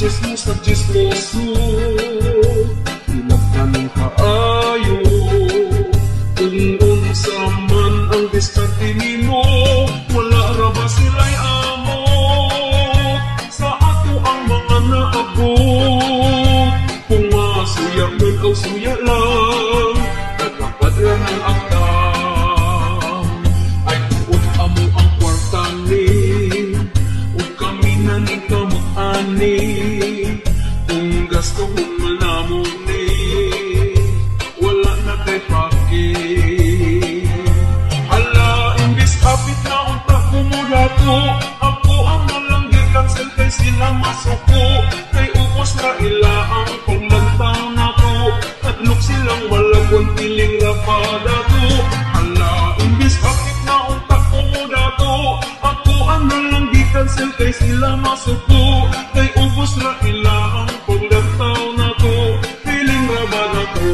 chismos at chismoso, pinagtanong kaayo. Kung unsa man ang diskarte nimo, wala ra ba sila'y amot sa ato ang mga naabot. Kung masuya man o suya lang, nagkapadran ang akdam. Ay tuot amo ang kwarta ni, o kami na ni kamag-ani. Kung gasto kong manamon ni, wala na kay pake. Hala, imbis kapit na unta kumudato, ako ang malanggi cancel kay sila masuko. Kay ubos na ila ang paglantaw na to, hadlok silang malagwan piling rapada to. Hala, imbis kapit na unta kumudato, ako ang malanggi cancel kay sila masuko. Kay ubos na ila ang paglantaw na to, piling rapada to.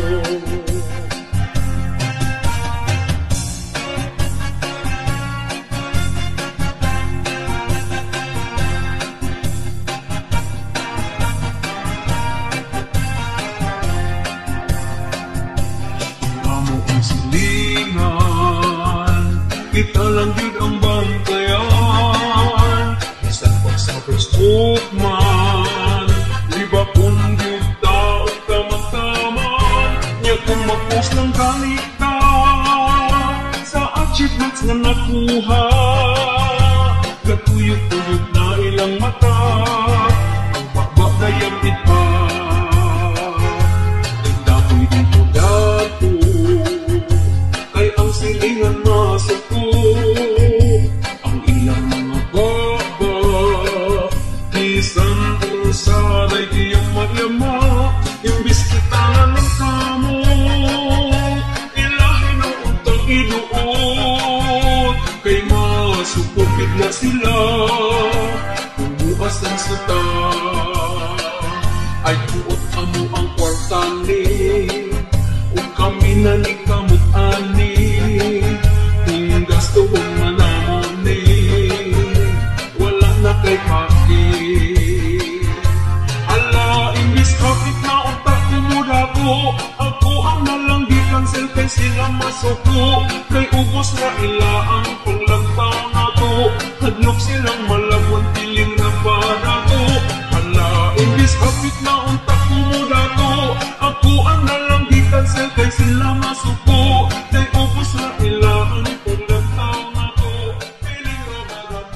Kita lang yun ang bantayan, isang pag sa Facebook man, liba kung yun tao tamang-taman. Niya kung mag-post ng kanita sa achievements na nakuha, gatuyog-tuyog na ilang mata, ang bakbak-dayang ita. Nagdapoy dito dato, kay ang silingan masuko. Ang ilang mga baba, isang usaday kiyama-yama. Imbis kita na ng kamo, ilahin ang untang inuot. Kay masupupit na sila, bumuas ang suta. Ay tuot amo ang kwarta ni, o kami na ni kamut-ani. Kung gasto kong manamon ni, wala na kay paki. Hala, imbis kapit na unta kumudato, ako ang nalanggi cancel kay sila masuko. Kay ubos na ila ang paglantaw na to, hadlok silang malagwan piling na badato. Hala, imbis kapit na unta kumudato, ako ang nalanggi cancel kay sila masuko. Kay ubos na ila ang paglantaw na to, piling na badato.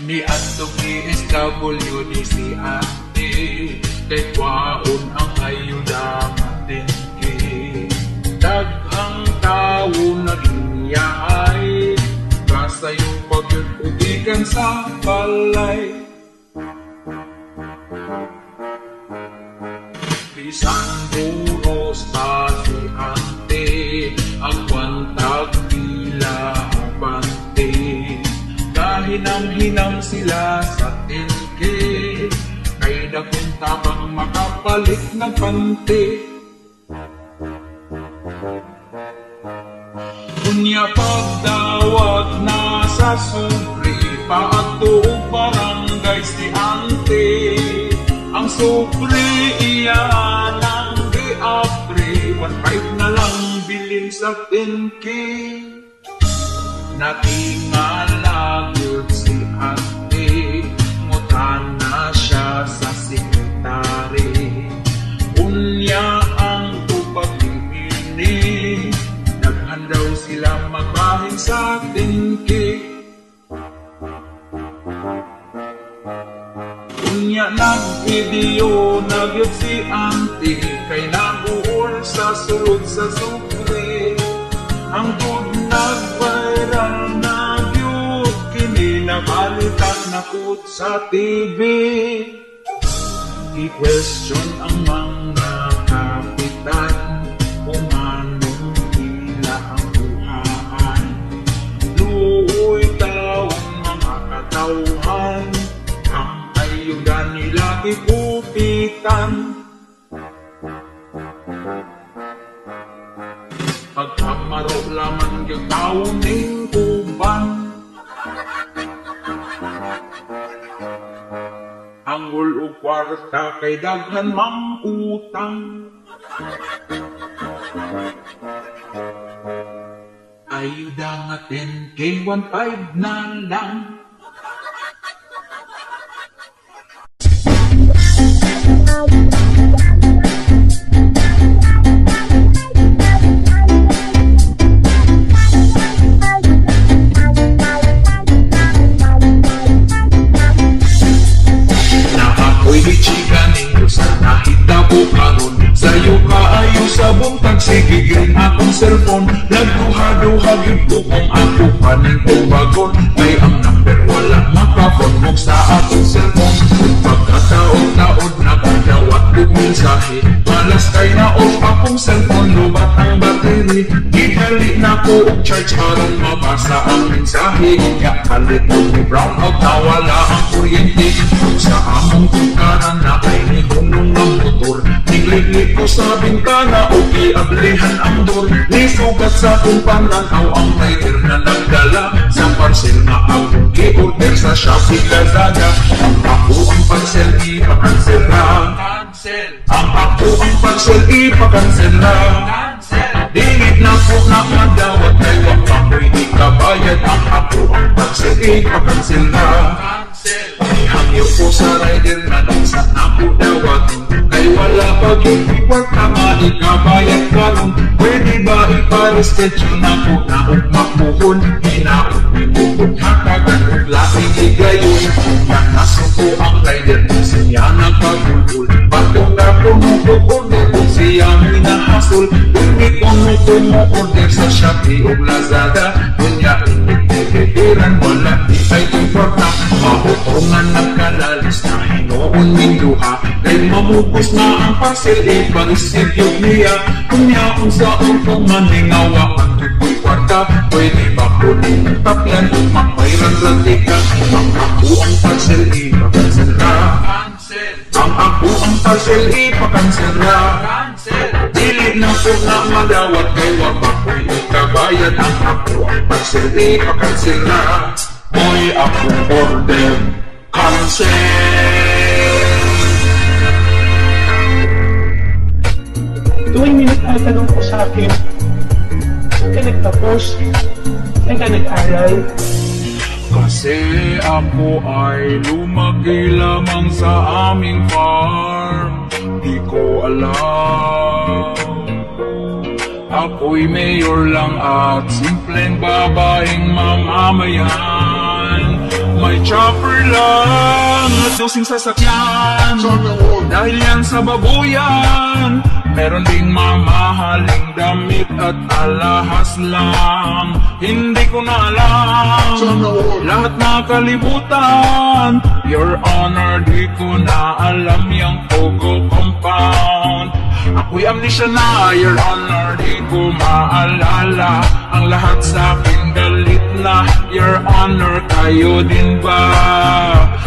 Ni Antok ni SWD si ate, kay kwaon ang ayuda matingki. Daghang tao nagingyaay, kasayo pag-ugikan sa balay. Bisan buros pa si ate, ang kwantag pila bante. Hinam-hinam sila sa tilke, kay dakong tabang makapalit ng pante. Kunya pagdawat na sa supri, paadto barangay si ante. Ang supri iya nang di-apre, 1.5 na lang bilin sa tilke. Natingala yun si ate, mutana siya sa sekretary. Unya ang tupag ini, naghandaw sila magbahin sa tingki. Unya nag-video nagyod si ate, kay nabuol sa sulod sa supre. Ang good nag-viral na view, kini nakalitan na kut sa TV. I-question ang mga kapitan, kung anong ila ang buhaan. Luoy ta kalibutan. Pagkamaro laman yung tauning uban. Anggol o kwarta kay daghan mang utang. Ayuda nga 10K 1.5 na lang. Sa'yo kaayo sa buntag, sige rin akong cellphone. Nagduha-duha yun ko kung ako paning tubagon. Ay ang number wala makapon mo sa akong cellphone. Pagkataon-taon na kadawat kong mensahe, malas kay na off akong cellphone, lubat ang battery. Gihali na ko og charge aron mabasa ang mensahe. Kaya kalit ko ni brown out na wala ang kuryente. Sa among tukaran na kay ni hunong ng motor, tiglig ko sa bintana o iablihan ang door. Nisugat sa kong pananaw ang rider na nagdala sa parcel na akong i-order sa Shopee Lazada. Ang ako ang parcel ipakansel na. Ang ako ang parcel ipakansel na. Dingit na po na madawat kay wak ako'y ikabayad. Ang ako ang parcel ipakansel na. Hangyo po sa rider na nasa ako dawat, kay wala pag-i-report na nga ikabayad karon. Pwede ba ipa-reschedule na po na ugmakuhon? Hinaot-ibukod hakagan ug laing igayon. Nanaso po ang rider kung siya nagpagulgul. Patong na puno ko order kung siya minahasol. Hindi puno ko mo order sa Shopee o Lazada. Kunya inigtigiran wala di ay importa. Mahutungan nagkalalis na hinoon ning duha. Kay mamupos na ang parcel ipag-isip yung niya. Kunya kung saan kong maningawa ang tukoy kwarta, pwede ba ko ng tapyan kung makmayran rantika. Ang ako ang parcel ipakansel na. Ang ako ang parcel ipakansel na. Dili na po na madawat kay wapa ko'y ikabayad. Ang ako ang parcel ipakansel na. Mo'y akong order cancel. Tuwing may nagtatanong ko sa akin, saan ka nagtapos? Saan ka nag-aral? Kasi ako ay lumaki lamang sa aming farm. Di ko alam. Ako'y mayor lang at simpleng babaeng mamamayan. May chopper lang at dosing sasakyan. Dahil yan sa babuyan, meron ding mamahaling damit at alahas lang. Hindi ko na alam lahat na kalibutan. Your Honor, di ko na alam yung Pogo compound. Ako'y amnesia na, Your Honor, di ko maalala. Ang lahat sa akin galit na, Your Honor, kayo din ba?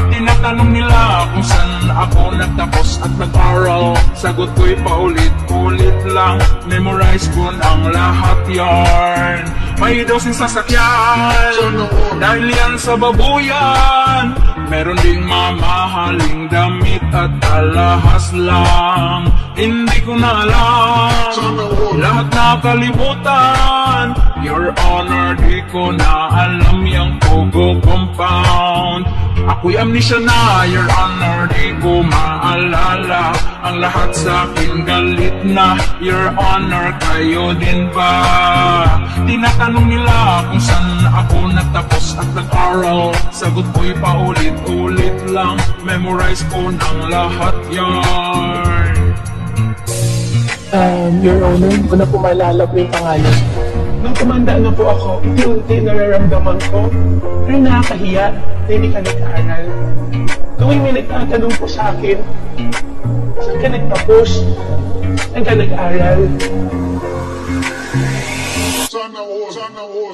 Tinatanong nila kung saan ako nagtapos at nag-aral. Sagot ko'y paulit-ulit lang, memorize ko ang lahat yarn. May dosing sasakyan, dahil yan sa babuyan. Meron ding mamahaling damit at alahas lang. Hindi ko na alam lahat na kalibutan. Your Honor, di ko na alam yung Pogo compound. Ako'y amnesia na, Your Honor, di ko maalala. Ang lahat sa akin galit na, Your Honor, kayo din ba? Tinatanong nila kung saan ako nagtapos at nag-aral. Sagot ko'y paulit-ulit lang, memorize ko ng lahat yan. Your Honor, hindi ko na po maalala po yung pangalan. Nung tumanda na po ako, unti-unti nararamdaman ko, pero nakakahiya na hindi ka nag-aaral. Tuwing may nagtatanong po sa akin, saan ka nagtapos? Saan ka nag-aaral? Sana all.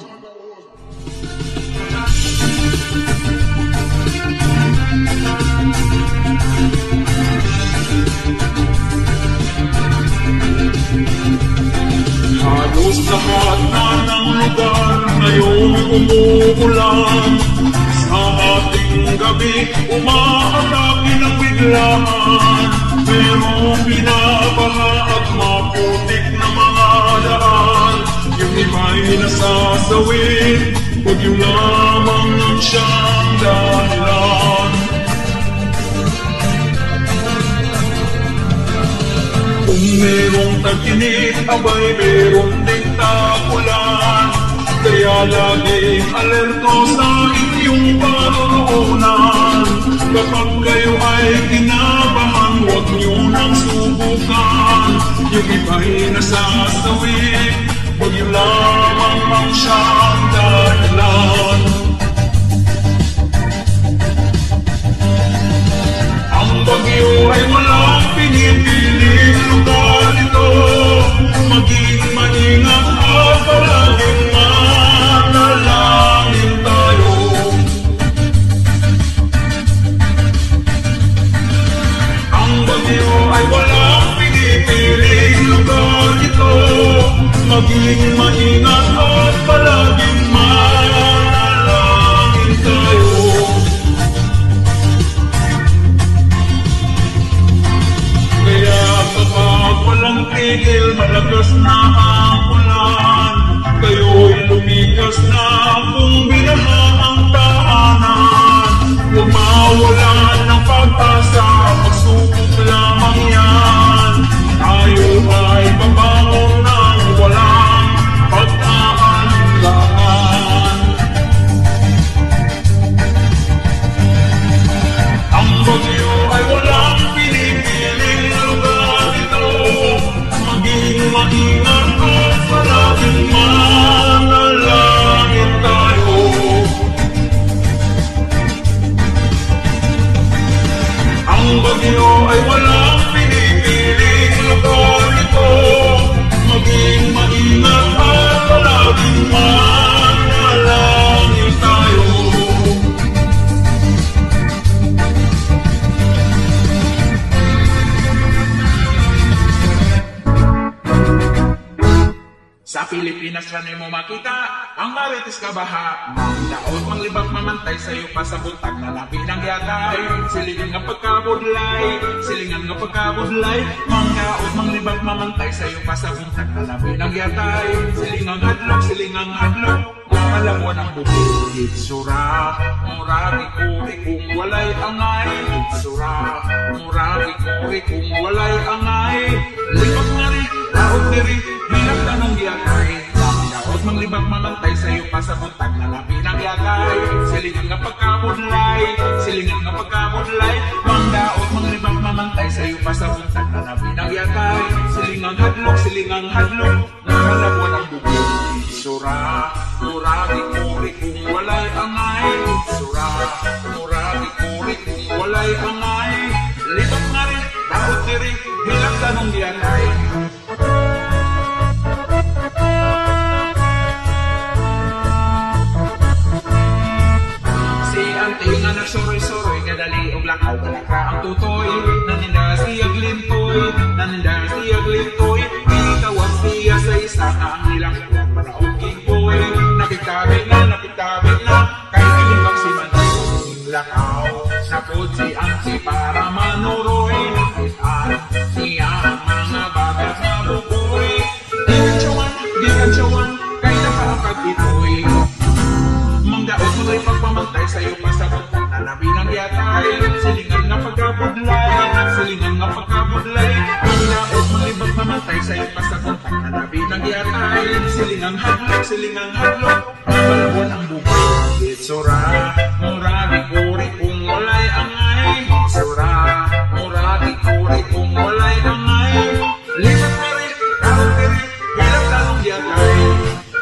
Lahat na ng lugar ngayong umuulan. Sa ating gabi, umaatake ng biglaan. Merong binabaha at maputik na mga daan. Yung iba'y nasasawit, huwag yung lamang ng siyang dahilan. Kung merong tag-init, abay meron ding tagulan. Kaya laging alerto sa inyong paroroonan. Kapag kayo ay kinabahan, huwag nyo nang subukan. Yung iba'y nasasawit, huwag yun lamang ang siyang dahilan. Ang bagyo ay walang pinipiling lugar ito. Maging maingat at palaging manalangin tayo. Ang bagyo ay walang pinipiling lugar ito. Maging maingat at palaging manalangin tayo. Kaya kapag walang tigil, malakas na ang ulan, kayo'y lumikas na kung binaha ang tahanan. Huwag mawalan ng pag-asa, magsubok lamang yan. Tayo ay babangon ng walang pag-aalinlangan. Ang bagyo ay walang pinipiling lugar ito. Maging maingat at palaging manalangin tayo. Ang bagyo ay walang pinipiling lugar ito. Maging maingat at palaging manalangin tayo. Sa Pilipinas ranay mo makita ang marites kabaha. Daot manglibak mamantay sa'yo pa sa buntag na labi ng yatay. Silingan nga pagkabudlay, silingan nga pagkabudlay. Mangdaot manglibak mamantay sa'yo pa sa buntag na labi ng yatay. Silingang hadlok, alam mo ng bukid. Hitsura, muragi kuri kung walay angay. Hitsura, muragi kuri kung walay angay. Libak nga rin, daot diri, hirap tanong yatay. Daot manglibak mamantay sa'yo pa sa buntag na labi ng yatay. Silingan nga pagkabudlay, silingan nga pagkabudlay. Mangdaot manglibak mamantay sa'yo pa sa buntag na labi ng yatay. Silingang hadlok, nakalabuan ang bukid. Hitsura, muragi kuri kung walay angay. Hitsura, muragi kuri kung walay angay. Libak nga rin, daot diri, hirap tanong yatay. Nga nagsoroy-soroy, kadali og lakaw, kalaka ang tutoy. Naninda siyag lintoy, naninda siyag lintoy. Itawas siya sa isa na ang nilang kuwag para og giboy. Napitabi na, kahit ilibang si Manching lakaw. Sakot si Ansi para manuroy. Nakitaan siya ang mga bagat na bukoy. Di kantsawan, kahit nakaakag itoy. Mangdaot mo'y pagpamantay sa'yo pa sa buntag na labi ng yatay. Silingan nga pagkabudlay, silingan nga pagkabudlay. Mangdaot mo'y pagpamantay sa'yo pa sa buntag na labi ng yatay. Silingang hadlok, nabalabon ang bukay. Hitsura, muragi kuri kung walay angay. Hitsura, muragi kuri kung walay angay. Libak na rin, daot diri, hirap tanong yatay.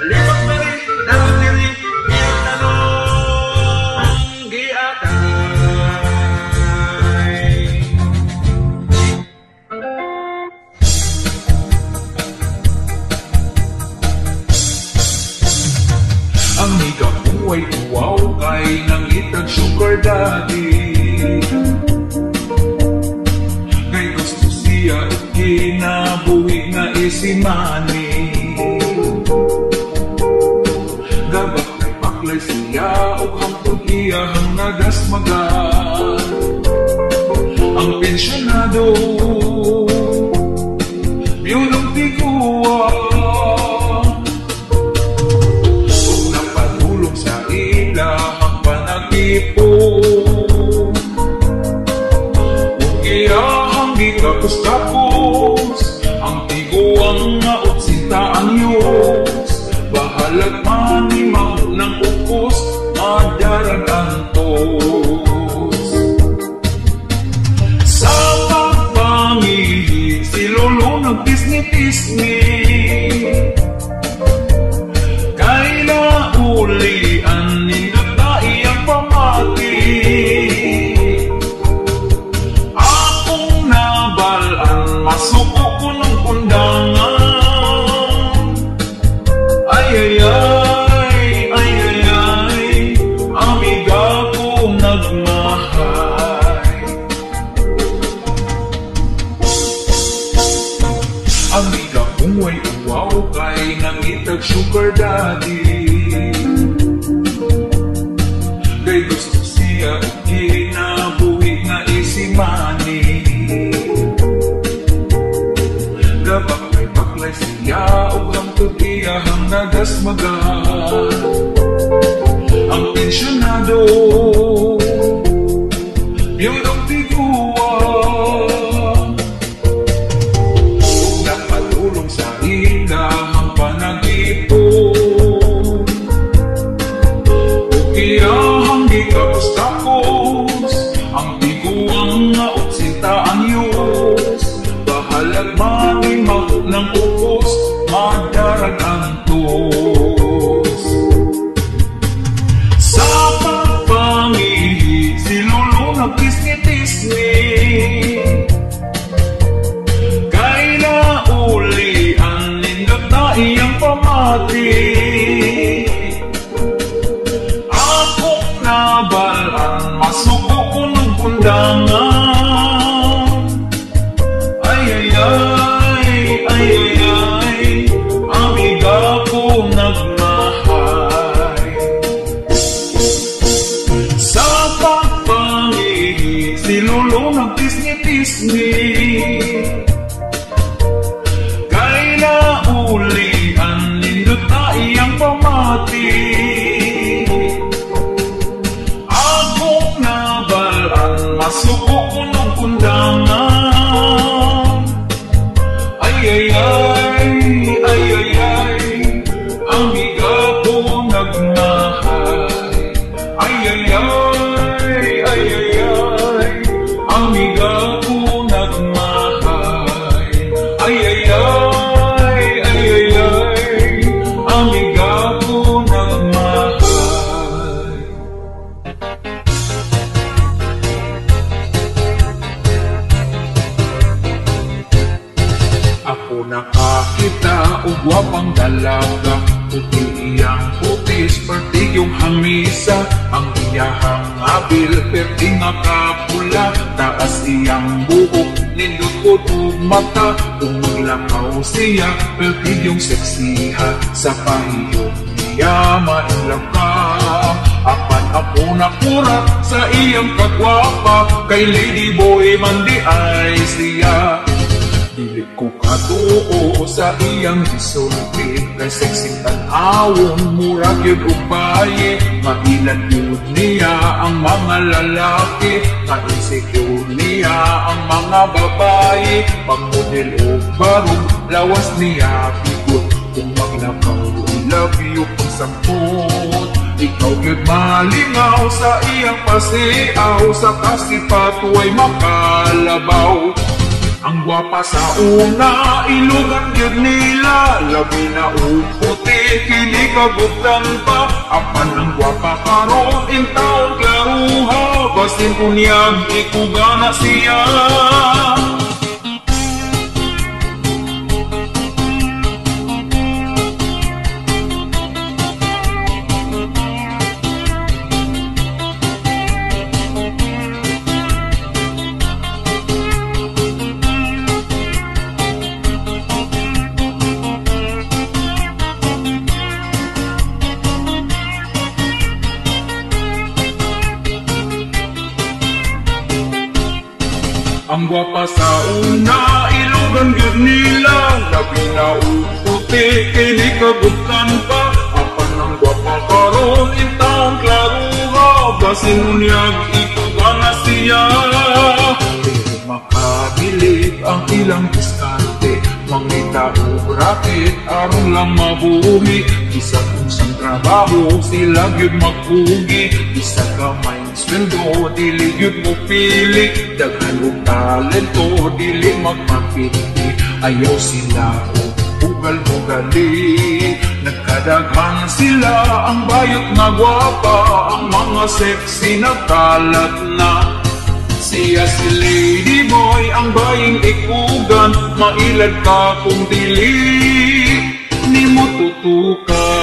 Libak na rin, daot diri, amiga buhay uwaw kay nangitag sugar daddy. Kay gusto siya kinabuhi nga isimani. nagpaklay siya o hangtod iyahang nagasmagan. Ang pensyonado biyudong tiguwa o napadulong sa ilahang panag-ipon. O iyahang di kapos-kapos ang tiguang nga utsintaan yos. Bahalag manimaw ng ukos, madarag ang tos. Sa pagpangihi, si Lolo nagtisni-tisni. Kaila ulian, nindot na iyang pamati. Akong nabalaan, masuko ko ng kundangan. Ay, amiga ko nagmahay. Amiga kong way uwaw kay nangitag sugar daddy. Kay gusto siya ikinabuhi nga isimani. Gabak may paklay siya o hangtod iyahang nagasmagan. Ang pensyonado biyudong tiguwa o napadulong sa ilahang panag-ipon. O iyahang di kapos-kapos ang tiguang nga utsintaan yos. Bahalag manimaw ng ukos, madarag ang tos. Sa pagpangihi, si Lolo nagtisni-tisni. Kaila uli ang nindot na iyang pamati. Akong nabalaan, masuko ko ng kundangan. Amiga ko nagmahay. Sa pagpangihi, si Lolo nagtisni-tisni. Kaila uli ang nindot na iyang pamati. Akong nabalaan, masuko ko ng kundangan. Amiga ko nagmahay. Amiga ko nagmahay. Amiga ko nagmahay. Ako nakakita og wapang dalaga, puti iyang putis, pertig yung hamisa. Ang iyahang abil, perti nga kapula. Taas iyang buhok, nindot ko mata. Kung maglakaw siya, pertig yung seksiha. Sa pahiyong niya, mailang ka. Apan ako nakurat sa iyang kagwapa. Kay Lady Boy man di ay siya. Dili ko katuo sa iyang gisulti. Kay sexy tan-awon, murag yun upaye. Mailan yun niya ang mga lalaki. Ma-insecure niya ang mga babae. Pag-model o barong, lawas niya bigot. Kung maglakaw, love you pang sampot. Ikaw yun malingaw sa iyang pasiaw. Sa kasipat huway makalabaw. Ang gwapa sa una, ilugan yun nila. Labi na uputi, kinikagugtan pa. Apan ang gwapa karon, in taon klaruha. Basin kunyag, ikugana siya. Ang gwapa sa una, ilugan gyud nila. Labi na uputi, kini kagutan pa. Apan ang gwapa karon, intawang klaruha. Basin unyag, ituga na siya. Pero makabilib ang ilang diskarte. Mangita o raket, aron lang mabuhi. Bisag unsang trabaho, sila gyud magpugi. Bisag kamay sweldo, dili gyud mo pili. Daghan og talento, dili magmapili. Ayaw sila o bugal-bugali. Nagkadaghan sila ang bayot nga gwapa. Ang mga sexy na kalat na. Siya si Lady Boy, ang baying ikugan. Mailad ka kung dili, ni mo tutukan.